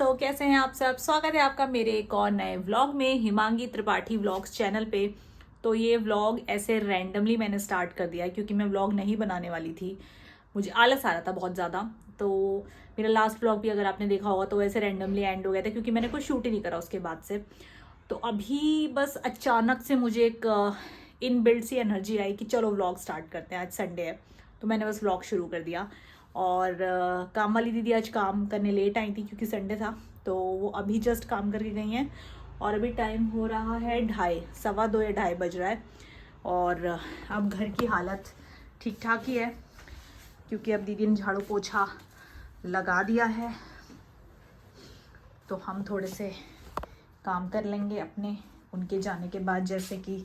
Hello, कैसे हैं आप सब। स्वागत है आपका मेरे एक और नए व्लॉग में, हिमांगी त्रिपाठी व्लॉग्स चैनल पे। तो ये व्लॉग ऐसे रैंडमली मैंने स्टार्ट कर दिया क्योंकि मैं व्लॉग नहीं बनाने वाली थी। मुझे आलस आ रहा था बहुत ज़्यादा। तो मेरा लास्ट व्लॉग भी अगर आपने देखा होगा तो वैसे रैंडमली एंड हो गया था क्योंकि मैंने कुछ शूट ही नहीं करा उसके बाद से। तो अभी बस अचानक से मुझे एक इनबिल्ट सी एनर्जी आई कि चलो व्लॉग स्टार्ट करते हैं, आज संडे है। तो मैंने बस व्लॉग शुरू कर दिया। और काम वाली दीदी आज काम करने लेट आई थी क्योंकि संडे था। तो वो अभी जस्ट काम करके गई हैं और अभी टाइम हो रहा है 2:30, 2:15 या 2:30 बज रहा है। और अब घर की हालत ठीक ठाक ही है क्योंकि अब दीदी ने झाड़ू पोछा लगा दिया है। तो हम थोड़े से काम कर लेंगे अपने उनके जाने के बाद। जैसे कि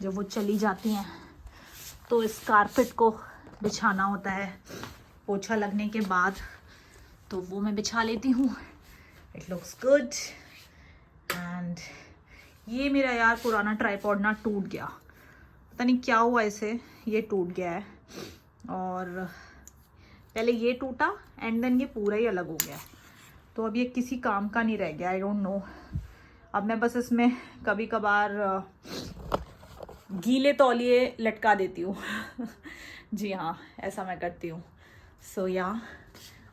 जब वो चली जाती हैं तो इस कारपेट को बिछाना होता है पोछा लगने के बाद, तो वो मैं बिछा लेती हूँ। It looks good. एंड ये मेरा यार पुराना ट्राइपॉड ना टूट गया, पता नहीं क्या हुआ इसे, ये टूट गया है। और पहले ये टूटा एंड देन ये पूरा ही अलग हो गया। तो अब ये किसी काम का नहीं रह गया, आई डोंट नो। अब मैं बस इसमें कभी कभार गीले तौलिए लटका देती हूँ जी हाँ, ऐसा मैं करती हूँ। सो या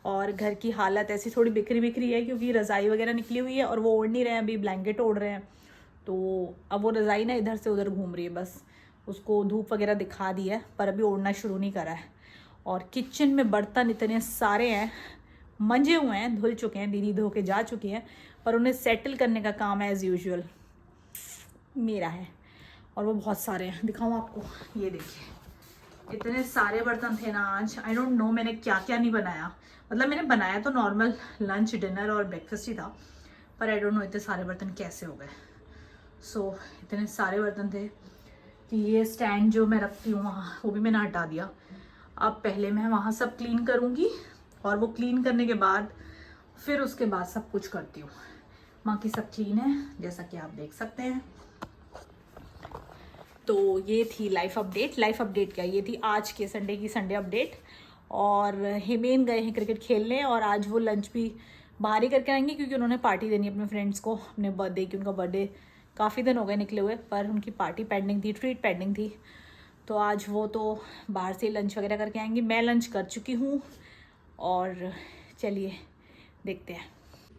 और घर की हालत ऐसी थोड़ी बिखरी बिखरी है क्योंकि रज़ाई वगैरह निकली हुई है और वो ओढ़ नहीं रहे हैं, अभी ब्लैंकेट ओढ़ रहे हैं। तो अब वो रज़ाई ना इधर से उधर घूम रही है, बस उसको धूप वगैरह दिखा दी है पर अभी ओढ़ना शुरू नहीं करा है। और किचन में बर्तन इतने सारे हैं, मंजे हुए हैं, धुल चुके हैं, दीदी धो के जा चुकी हैं, पर उन्हें सेटल करने का काम एज़ यूजुअल मेरा है। और वो बहुत सारे हैं, दिखाऊँ आपको, ये देखिए इतने सारे बर्तन थे ना आज। आई डोंट नो मैंने क्या क्या नहीं बनाया। मतलब मैंने बनाया तो नॉर्मल लंच डिनर और ब्रेकफास्ट ही था, पर आई डोंट नो इतने सारे बर्तन कैसे हो गए। सो इतने सारे बर्तन थे कि ये स्टैंड जो मैं रखती हूँ वहाँ, वो भी मैंने हटा दिया। अब पहले मैं वहाँ सब क्लीन करूँगी और वो क्लीन करने के बाद फिर उसके बाद सब कुछ करती हूँ। बाकी सब क्लीन है जैसा कि आप देख सकते हैं। तो ये थी लाइफ अपडेट। लाइफ अपडेट क्या, ये थी आज के संडे की संडे अपडेट। और हिमेन गए हैं क्रिकेट खेलने और आज वो लंच भी बाहर ही करके आएंगे क्योंकि उन्होंने पार्टी देनी है अपने फ्रेंड्स को, अपने बर्थडे की। उनका बर्थडे काफ़ी दिन हो गए निकले हुए, पर उनकी पार्टी पेंडिंग थी, ट्रीट पेंडिंग थी। तो आज वो तो बाहर से लंच वगैरह करके आएंगे। मैं लंच कर चुकी हूँ और चलिए देखते हैं।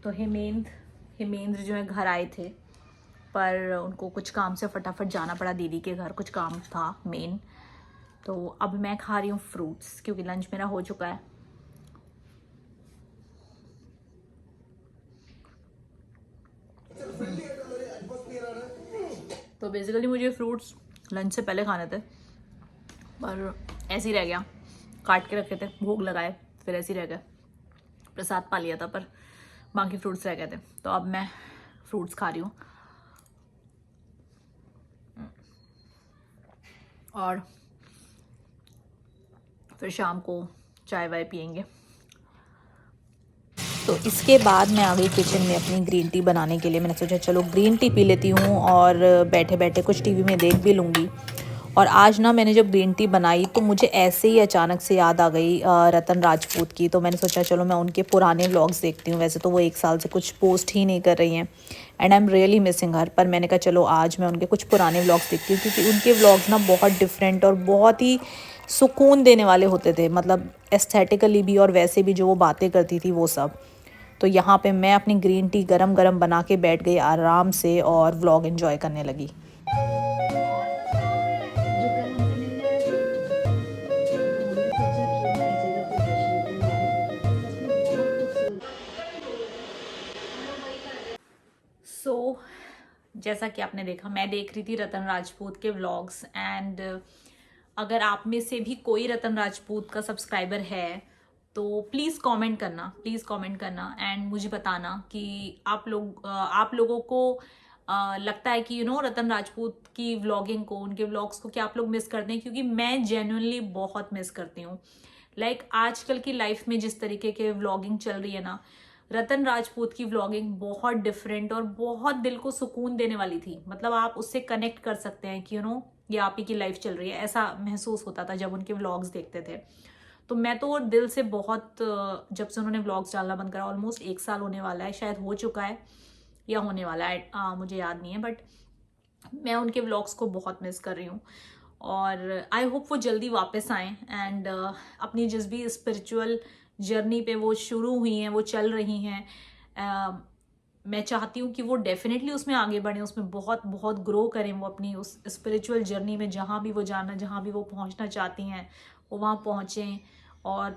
तो हिमेंद्र जो है घर आए थे, पर उनको कुछ काम से फटाफट जाना पड़ा, दीदी के घर कुछ काम था मेन। तो अब मैं खा रही हूँ फ्रूट्स क्योंकि लंच मेरा हो चुका है। तो बेसिकली मुझे फ्रूट्स लंच से पहले खाने थे, पर ऐसे ही रह गया, काट के रखे थे, भोग लगाए, फिर ऐसे ही रह गए। प्रसाद पा लिया था पर बाकी फ्रूट्स रह गए थे, तो अब मैं फ्रूट्स खा रही हूँ। और फिर शाम को चाय वाय पियेंगे। तो इसके बाद मैं आ गई किचन में अपनी ग्रीन टी बनाने के लिए। मैंने सोचा चलो ग्रीन टी पी लेती हूँ और बैठे बैठे कुछ टीवी में देख भी लूँगी। और आज ना मैंने जब ग्रीन टी बनाई तो मुझे ऐसे ही अचानक से याद आ गई रतन राजपूत की। तो मैंने सोचा चलो मैं उनके पुराने व्लॉग्स देखती हूँ। वैसे तो वो 1 साल से कुछ पोस्ट ही नहीं कर रही हैं and I am really missing हर। पर मैंने कहा चलो आज मैं उनके कुछ पुराने व्लॉग्स देखती हूँ क्योंकि उनके व्लॉग्स ना बहुत डिफरेंट और बहुत ही सुकून देने वाले होते थे, मतलब एस्थेटिकली भी और वैसे भी जो वो बातें करती थी वो सब। तो यहाँ पे मैं अपनी ग्रीन टी गरम गरम बना के बैठ गई आराम से और व्लॉग एंजॉय करने लगी। सो जैसा कि आपने देखा, मैं देख रही थी रतन राजपूत के व्लॉग्स। एंड अगर आप में से भी कोई रतन राजपूत का सब्सक्राइबर है तो प्लीज़ कमेंट करना, प्लीज़ कमेंट करना एंड मुझे बताना कि आप लोगों को लगता है कि रतन राजपूत की व्लॉगिंग को, उनके व्लॉग्स को क्या आप लोग मिस करते हैं, क्योंकि मैं जेन्युइनली बहुत मिस करती हूँ। लाइक आजकल की लाइफ में जिस तरीके के व्लॉगिंग चल रही है ना, रतन राजपूत की व्लॉगिंग बहुत डिफरेंट और बहुत दिल को सुकून देने वाली थी। मतलब आप उससे कनेक्ट कर सकते हैं कि ये आप ही की लाइफ चल रही है, ऐसा महसूस होता था जब उनके व्लॉग्स देखते थे। तो मैं तो दिल से बहुत जब से उन्होंने व्लॉग्स डालना बंद करा, ऑलमोस्ट 1 साल होने वाला है, शायद हो चुका है या होने वाला है, मुझे याद नहीं है, बट मैं उनके व्लॉग्स को बहुत मिस कर रही हूँ। और आई होप वो जल्दी वापस आएँ एंड अपनी जिस भी स्पिरिचुअल जर्नी पे वो शुरू हुई हैं, वो चल रही हैं, मैं चाहती हूँ कि वो डेफिनेटली उसमें आगे बढ़ें, उसमें बहुत बहुत ग्रो करें वो अपनी उस स्पिरिचुअल जर्नी में, जहाँ भी वो जाना, जहाँ भी वो पहुँचना चाहती हैं वो वहाँ पहुँचें और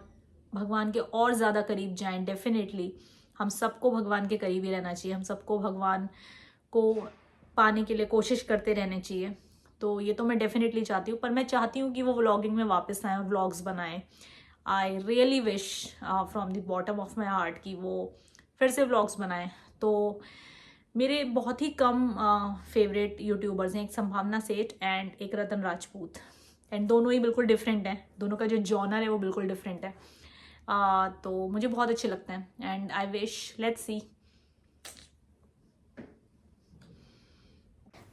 भगवान के और ज़्यादा करीब जाएं। डेफिनेटली हम सबको भगवान के करीब ही रहना चाहिए, हम सबको भगवान को पाने के लिए कोशिश करते रहने चाहिए। तो ये तो मैं डेफिनेटली चाहती हूँ, पर मैं चाहती हूँ कि वो व्लॉगिंग में वापस आएँ, व्लॉग्स बनाएं। I really wish from the bottom of my heart कि वो फिर से व्लॉग्स बनाएं। तो मेरे बहुत ही कम फेवरेट यूट्यूबर्स हैं, एक संभावना सेठ एंड एक रतन राजपूत, एंड दोनों ही बिल्कुल डिफरेंट हैं, दोनों का जो जॉनर है वो बिल्कुल डिफरेंट है। तो मुझे बहुत अच्छे लगते हैं and I wish, let's see.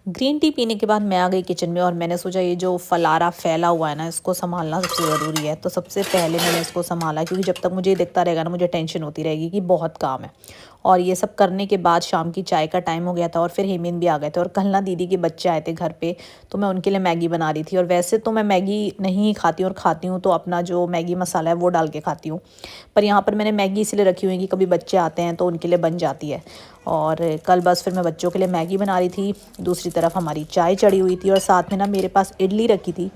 Green tea पीने के बाद मैं आ गई किचन में और मैंने सोचा ये जो फलारा फैला हुआ है ना, इसको संभालना सबसे ज़रूरी है। तो सबसे पहले मैंने इसको संभाला, क्योंकि जब तक मुझे दिखता रहेगा ना, मुझे टेंशन होती रहेगी कि बहुत काम है। और ये सब करने के बाद शाम की चाय का टाइम हो गया था और फिर हेमिन भी आ गए थे और कल ना दीदी के बच्चे आए थे घर पे, तो मैं उनके लिए मैगी बना रही थी। और वैसे तो मैं मैगी नहीं खाती हूँ, और खाती हूँ तो अपना जो मैगी मसाला है वो डाल के खाती हूँ, पर यहाँ पर मैंने मैगी इसलिए रखी हुई है कि कभी बच्चे आते हैं तो उनके लिए बन जाती है। और कल बस फिर मैं बच्चों के लिए मैगी बना रही थी, दूसरी तरफ हमारी चाय चढ़ी हुई थी और साथ में ना मेरे पास इडली रखी थी।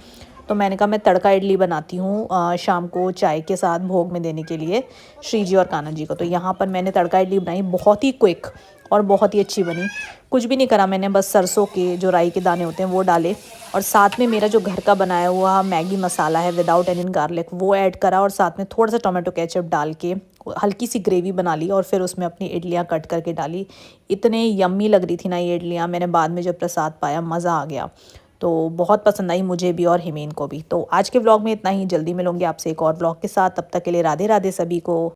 तो मैंने कहा मैं तड़का इडली बनाती हूँ शाम को चाय के साथ भोग में देने के लिए श्री जी और कान्हा जी को। तो यहाँ पर मैंने तड़का इडली बनाई, बहुत ही क्विक और बहुत ही अच्छी बनी। कुछ भी नहीं करा मैंने, बस सरसों के जो राई के दाने होते हैं वो डाले, और साथ में मेरा जो घर का बनाया हुआ मैगी मसाला है विदाउट एनी गार्लिक वो ऐड करा, और साथ में थोड़ा सा टोमेटो केचप डाल के हल्की सी ग्रेवी बना ली और फिर उसमें अपनी इडलियाँ कट करके डाली। इतने यम्मी लग रही थी ना ये इडलियाँ, मैंने बाद में जब प्रसाद पाया मज़ा आ गया। तो बहुत पसंद आई मुझे भी और हिमेन को भी। तो आज के व्लॉग में इतना ही, जल्दी मिलूंगी आपसे एक और व्लॉग के साथ, तब तक के लिए राधे राधे सभी को।